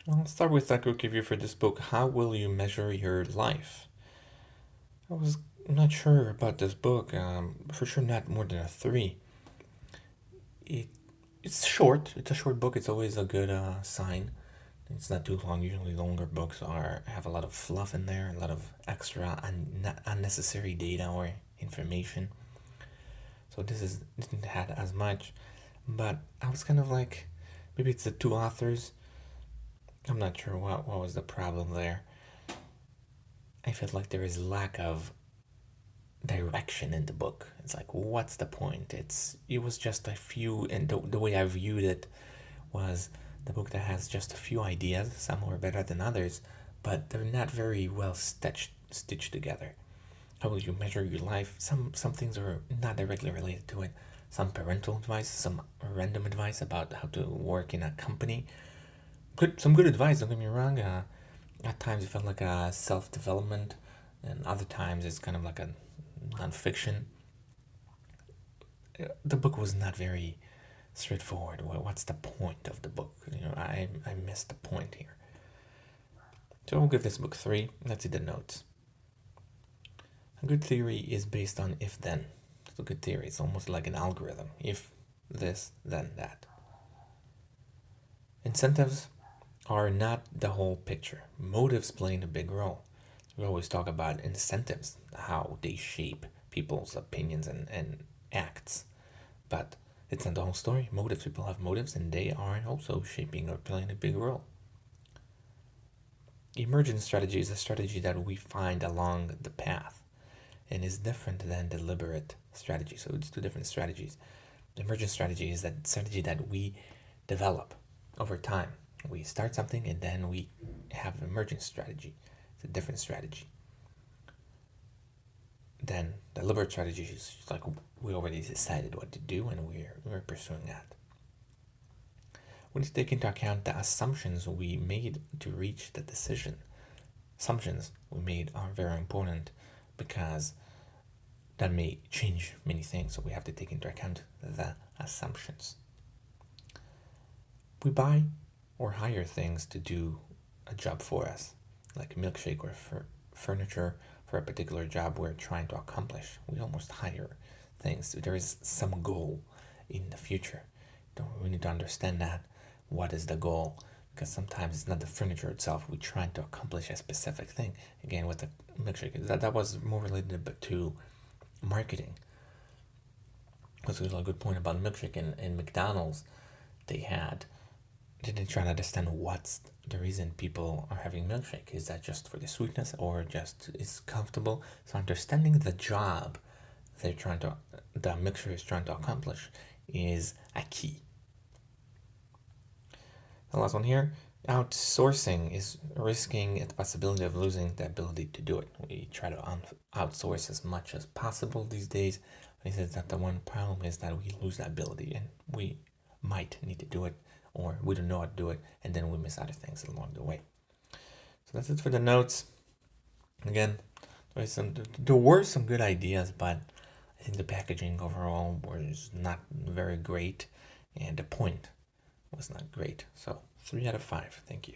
I'll start with a quick review for this book. How will you measure your life? I was not sure about this book. For sure, not more than a three. It it's short. It's a short book. It's always a good sign. It's not too long. Usually, longer books are have a lot of fluff in there, a lot of extra unnecessary data or information. So this is didn't have as much, but I was kind of like, maybe it's the two authors. I'm not sure what was the problem there. I felt like there is lack of direction in the book. It's like, what's the point? It was just a few, and the way I viewed it was the book that has just a few ideas. Some are better than others, but they're not very well stitched together. How will you measure your life? Some things are not directly related to it. Some parental advice, some random advice about how to work in a company. Some good advice. Don't get me wrong. At times it felt like a self development, and other times it's kind of like a nonfiction. The book was not very straightforward. What's the point of the book? I missed the point here. So I'll give this book three. Let's see the notes. A good theory is based on if then. It's a good theory. It's almost like an algorithm. If this, then that. Incentives are not the whole picture. Motives play a big role. We always talk about incentives, how they shape people's opinions and acts. But it's not the whole story. Motives, people have motives, and they are also shaping or playing a big role. Emergent strategy is a strategy that we find along the path and is different than deliberate strategy. So it's two different strategies. The emergent strategy is that strategy that we develop over time. We start something and then we have an emergent strategy. It's a different strategy. Then the deliberate strategy is like we already decided what to do and we're pursuing that. We need to take into account the assumptions we made to reach the decision. Assumptions we made are very important because that may change many things, so we have to take into account the assumptions. We buy or hire things to do a job for us, like a milkshake or furniture for a particular job we're trying to accomplish. We almost hire things. There is some goal in the future. We need to understand that. What is the goal? Because sometimes it's not the furniture itself. We're trying to accomplish a specific thing. Again, with the milkshake, that was more related to marketing. This was a good point about milkshake and McDonald's. They didn't try to understand what's the reason people are having milkshake. Is that just for the sweetness or just is comfortable? So understanding the job the mixture is trying to accomplish is a key. The last one here, outsourcing is risking the possibility of losing the ability to do it. We try to outsource as much as possible these days. He says that the one problem is that we lose that ability and we might need to do it or we don't know how to do it and then we miss other things along the way. So that's it for the notes. Again, there were some good ideas, but I think the packaging overall was not very great and the point was not great. So 3 out of 5. Thank you.